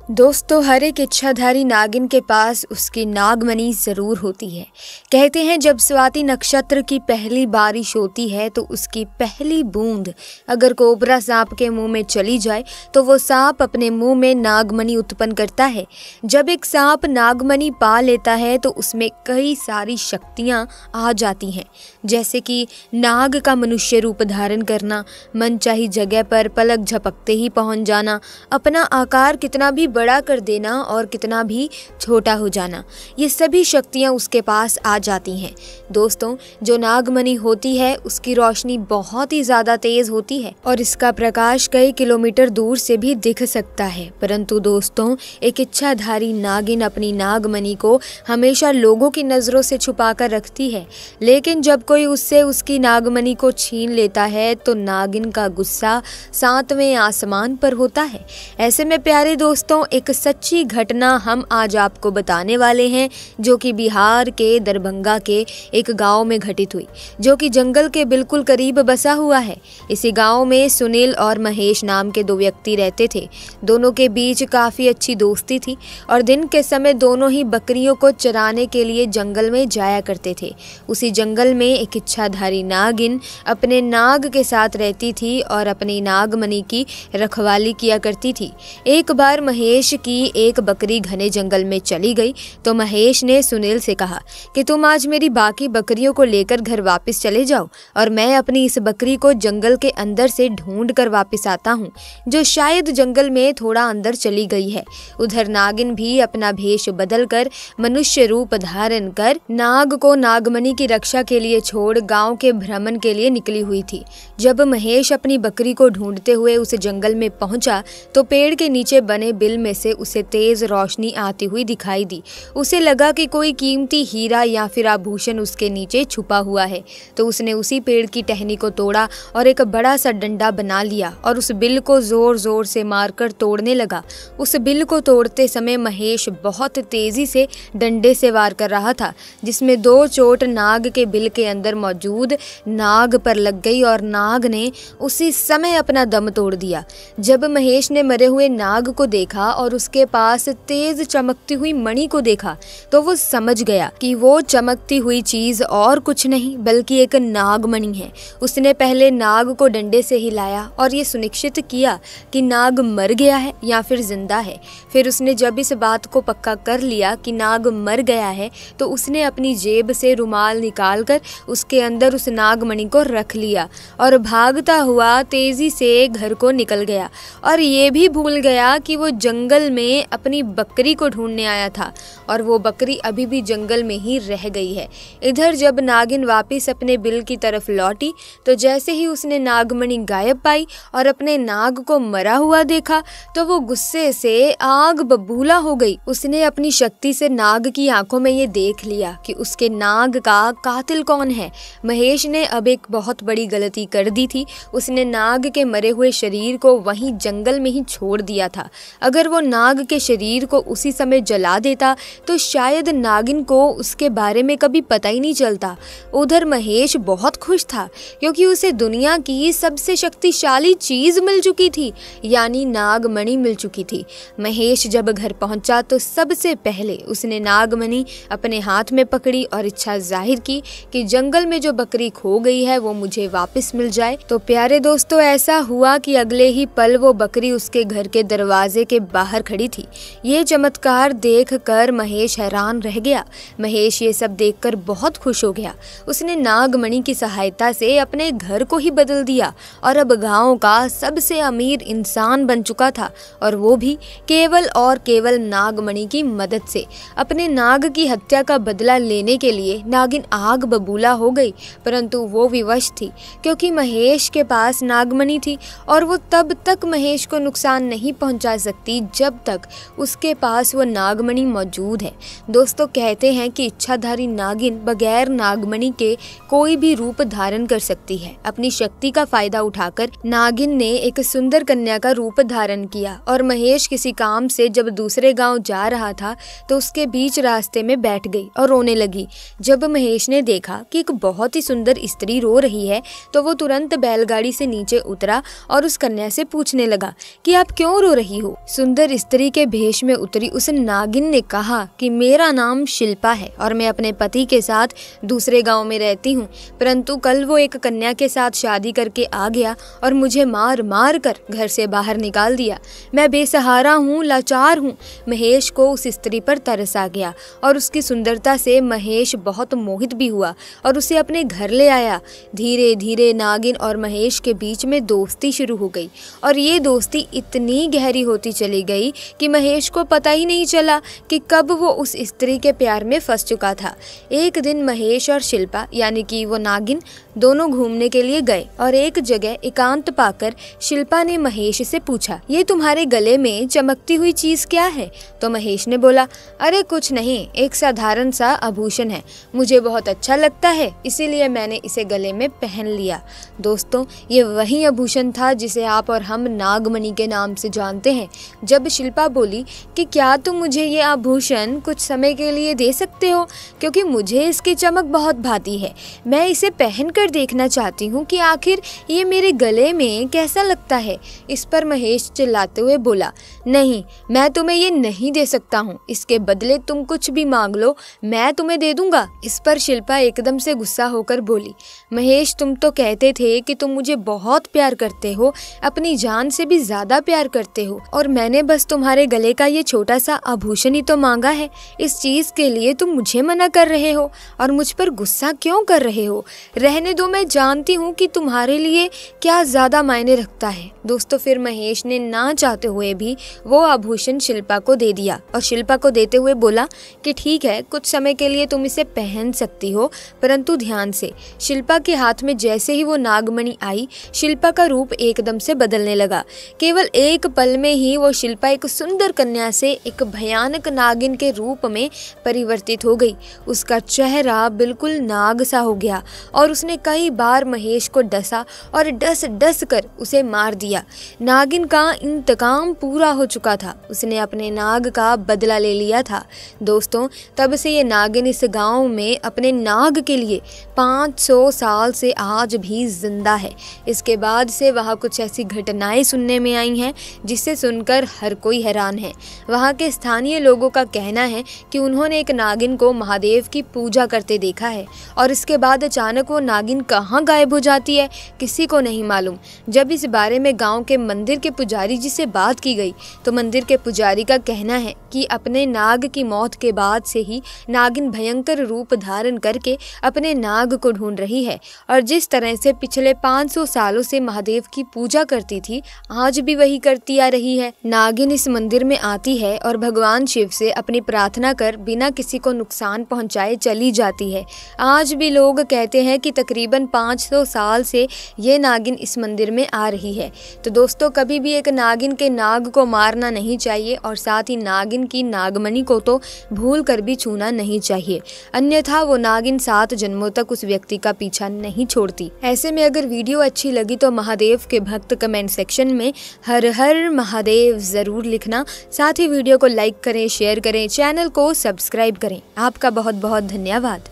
दोस्तों, हर एक इच्छाधारी नागिन के पास उसकी नागमणि ज़रूर होती है। कहते हैं जब स्वाति नक्षत्र की पहली बारिश होती है तो उसकी पहली बूंद अगर कोबरा सांप के मुंह में चली जाए तो वो सांप अपने मुंह में नागमणि उत्पन्न करता है। जब एक सांप नागमणि पा लेता है तो उसमें कई सारी शक्तियाँ आ जाती हैं, जैसे कि नाग का मनुष्य रूप धारण करना, मनचाही जगह पर पलक झपकते ही पहुँच जाना, अपना आकार कितना भी बड़ा कर देना और कितना भी छोटा हो जाना, ये सभी शक्तियाँ उसके पास आ जाती हैं। दोस्तों, जो नागमणि होती है उसकी रोशनी बहुत ही ज़्यादा तेज़ होती है और इसका प्रकाश कई किलोमीटर दूर से भी दिख सकता है। परंतु दोस्तों, एक इच्छाधारी नागिन अपनी नागमणि को हमेशा लोगों की नज़रों से छुपा कर रखती है, लेकिन जब कोई उससे उसकी नागमणि को छीन लेता है तो नागिन का गुस्सा 7वें आसमान पर होता है। ऐसे में प्यारे दोस्तों, एक सच्ची घटना हम आज आपको बताने वाले हैं, जो कि बिहार के दरभंगा के एक गांव में घटित हुई, जो कि जंगल के बिल्कुल करीब बसा हुआ है। इसी गांव में सुनील और महेश नाम के 2 व्यक्ति रहते थे। दोनों के बीच काफ़ी अच्छी दोस्ती थी और दिन के समय दोनों ही बकरियों को चराने के लिए जंगल में जाया करते थे। उसी जंगल में एक इच्छाधारी नागिन अपने नाग के साथ रहती थी और अपनी नागमणि की रखवाली किया करती थी। एक बार महेश की एक बकरी घने जंगल में चली गई तो महेश ने सुनील से कहा कि तुम आज मेरी बाकी बकरियों को लेकर घर वापस चले जाओ और मैं अपनी इस बकरी को जंगल के अंदर से ढूंढ कर वापस आता हूँ, जो शायद जंगल में थोड़ा अंदर चली गई है। उधर नागिन भी अपना भेष बदल कर मनुष्य रूप धारण कर नाग को नागमणि की रक्षा के लिए छोड़ गाँव के भ्रमण के लिए निकली हुई थी। जब महेश अपनी बकरी को ढूंढते हुए उस जंगल में पहुंचा तो पेड़ के नीचे बने बिल में से उसे तेज रोशनी आती हुई दिखाई दी। उसे लगा कि कोई कीमती हीरा या फिर आभूषण उसके नीचे छुपा हुआ है, तो उसने उसी पेड़ की टहनी को तोड़ा और एक बड़ा सा डंडा बना लिया और उस बिल को जोर जोर से मारकर तोड़ने लगा। उस बिल को तोड़ते समय महेश बहुत तेजी से डंडे से वार कर रहा था, जिसमें 2 चोट नाग के बिल के अंदर मौजूद नाग पर लग गई और नाग ने उसी समय अपना दम तोड़ दिया। जब महेश ने मरे हुए नाग को देखा और उसके पास तेज चमकती हुई मणि को देखा तो वो समझ गया कि वो चमकती हुई चीज और कुछ नहीं बल्कि एक नागमणि है। उसने पहले नाग को डंडे से हिलाया और ये सुनिश्चित किया कि नाग मर गया है या फिर जिंदा है। फिर उसने जब इस बात को पक्का कर लिया कि नाग मर गया है तो उसने अपनी जेब से रुमाल निकालकर उसके अंदर उस नागमणि को रख लिया और भागता हुआ तेजी से घर को निकल गया और ये भी भूल गया कि वो जंगल में अपनी बकरी को ढूंढने आया था और वो बकरी अभी भी जंगल में ही रह गई है। इधर जब नागिन वापस अपने बिल की तरफ लौटी तो जैसे ही उसने नागमणि गायब पाई और अपने नाग को मरा हुआ देखा तो वो गुस्से से आग बबूला हो गई। उसने अपनी शक्ति से नाग की आंखों में ये देख लिया कि उसके नाग का कातिल कौन है। महेश ने अब एक बहुत बड़ी गलती कर दी थी। उसने नाग के मरे हुए शरीर को वहीं जंगल में ही छोड़ दिया था। अगर वो नाग के शरीर को उसी समय जला देता तो शायद नागिन को उसके बारे में कभी पता ही नहीं चलता। उधर महेश बहुत खुश था क्योंकि उसे दुनिया की सबसे शक्तिशाली चीज मिल चुकी थी, यानी नागमणि मिल चुकी थी। महेश जब घर पहुंचा तो सबसे पहले उसने नागमणि अपने हाथ में पकड़ी और इच्छा जाहिर की कि जंगल में जो बकरी खो गई है वो मुझे वापस मिल जाए। तो प्यारे दोस्तों, ऐसा हुआ कि अगले ही पल वो बकरी उसके घर के दरवाजे के बाहर खड़ी थी। ये चमत्कार देखकर महेश हैरान रह गया। महेश ये सब देखकर बहुत खुश हो गया। उसने नागमणि की सहायता से अपने घर को ही बदल दिया और अब गांव का सबसे अमीर इंसान बन चुका था, और वो भी केवल और केवल नागमणि की मदद से। अपने नाग की हत्या का बदला लेने के लिए नागिन आग बबूला हो गई, परंतु वो विवश थी क्योंकि महेश के पास नागमणि थी और वो तब तक महेश को नुकसान नहीं पहुंचा सकती जब तक उसके पास वो नागमणि मौजूद है। दोस्तों, कहते हैं कि इच्छाधारी नागिन बगैर नागमणि के कोई भी रूप धारण कर सकती है। अपनी शक्ति का फायदा उठाकर नागिन ने एक सुंदर कन्या का रूप धारण किया और महेश किसी काम से जब दूसरे गांव जा रहा था तो उसके बीच रास्ते में बैठ गई और रोने लगी। जब महेश ने देखा कि एक बहुत ही सुंदर स्त्री रो रही है तो वो तुरंत बैलगाड़ी से नीचे उतरा और उस कन्या से पूछने लगा कि आप क्यों रो रही हो। सुंदर सुंदर स्त्री के भेष में उतरी उस नागिन ने कहा कि मेरा नाम शिल्पा है और मैं अपने पति के साथ दूसरे गांव में रहती हूँ, परंतु कल वो एक कन्या के साथ शादी करके आ गया और मुझे मार मार कर घर से बाहर निकाल दिया। मैं बेसहारा हूँ, लाचार हूँ। महेश को उस स्त्री पर तरस आ गया और उसकी सुंदरता से महेश बहुत मोहित भी हुआ और उसे अपने घर ले आया। धीरे धीरे नागिन और महेश के बीच में दोस्ती शुरू हो गई और ये दोस्ती इतनी गहरी होती चली गई कि महेश को पता ही नहीं चला कि कब वो उस स्त्री के प्यार में फंस चुका था। एक दिन महेश और शिल्पा यानी कि वो नागिन दोनों घूमने के लिए गए और एक जगह एकांत पाकर शिल्पा ने महेश से पूछा, ये तुम्हारे गले में चमकती हुई चीज क्या है? तो महेश ने बोला, अरे कुछ नहीं, एक साधारण सा आभूषण है, मुझे बहुत अच्छा लगता है इसीलिए मैंने इसे गले में पहन लिया। दोस्तों, ये वही आभूषण था जिसे आप और हम नागमणि के नाम से जानते हैं। जब शिल्पा बोली कि क्या तुम मुझे ये आभूषण कुछ समय के लिए दे सकते हो, क्योंकि मुझे इसकी चमक बहुत भाती है, मैं इसे पहन कर देखना चाहती हूँ कि आखिर ये मेरे गले में कैसा लगता है। इस पर महेश चिल्लाते हुए बोला, नहीं, मैं तुम्हें ये नहीं दे सकता हूँ, इसके बदले तुम कुछ भी मांग लो, मैं तुम्हें दे दूंगा। इस पर शिल्पा एकदम से गुस्सा होकर बोली, महेश तुम तो कहते थे कि तुम मुझे बहुत प्यार करते हो, अपनी जान से भी ज्यादा प्यार करते हो, और मैंने बस तुम्हारे गले का ये छोटा सा आभूषण ही तो मांगा है। इस चीज के लिए तुम मुझे मना कर रहे हो और मुझ पर गुस्सा क्यों कर रहे हो? रहने दो, मैं जानती हूँ कि तुम्हारे लिए क्या ज्यादा मायने रखता है। दोस्तों, फिर महेश ने ना चाहते हुए भी वो आभूषण शिल्पा को दे दिया और शिल्पा को देते हुए बोला कि ठीक है, कुछ समय के लिए तुम इसे पहन सकती हो, परंतु ध्यान से। शिल्पा के हाथ में जैसे ही वो नागमणि आई, शिल्पा का रूप एकदम से बदलने लगा। केवल एक पल में ही वो शिल्पा एक सुंदर कन्या से एक भयानक नागिन के रूप में परिवर्तित हो गई। उसका चेहरा बिल्कुल नाग सा हो गया और उसने कई बार महेश को डसा और डस डस कर उसे मार दिया। नागिन का इंतकाम पूरा हो चुका था, उसने अपने नाग का बदला ले लिया था। दोस्तों, तब से ये नागिन इस गांव में अपने नाग के लिए 500 साल से आज भी जिंदा है। इसके बाद से वहाँ कुछ ऐसी घटनाएं सुनने में आई हैं जिसे सुनकर हर कोई हैरान है। वहाँ के स्थानीय लोगों का कहना है कि उन्होंने एक नागिन को महादेव की पूजा करते देखा है और इसके बाद अचानक वो नागिन कहाँ गायब हो जाती है, किसी को नहीं मालूम। जब इस बारे में गांव के मंदिर के पुजारी जी से बात की गई तो मंदिर के पुजारी का कहना है कि अपने नाग की मौत के बाद से ही नागिन भयंकर रूप धारण करके अपने नाग को ढूंढ रही है और जिस तरह से पिछले 500 सालों से महादेव की पूजा करती थी, आज भी वही करती आ रही है। नागिन इस मंदिर में आती है और भगवान शिव से अपनी प्रार्थना कर बिना किसी को नुकसान पहुंचाए चली जाती है। आज भी लोग कहते हैं कि तकरीबन 500 साल से ये नागिन इस मंदिर में आ रही है। तो दोस्तों, कभी भी एक नागिन के नाग को मारना नहीं चाहिए और साथ ही नागिन की नागमणि को तो भूल कर भी छूना नहीं चाहिए, अन्यथा वो नागिन 7 जन्मों तक उस व्यक्ति का पीछा नहीं छोड़ती। ऐसे में अगर वीडियो अच्छी लगी तो महादेव के भक्त कमेंट सेक्शन में हर हर महादेव जरूर लिखना। साथ ही वीडियो को लाइक करें, शेयर करें, चैनल को सब्सक्राइब करें। आपका बहुत बहुत धन्यवाद।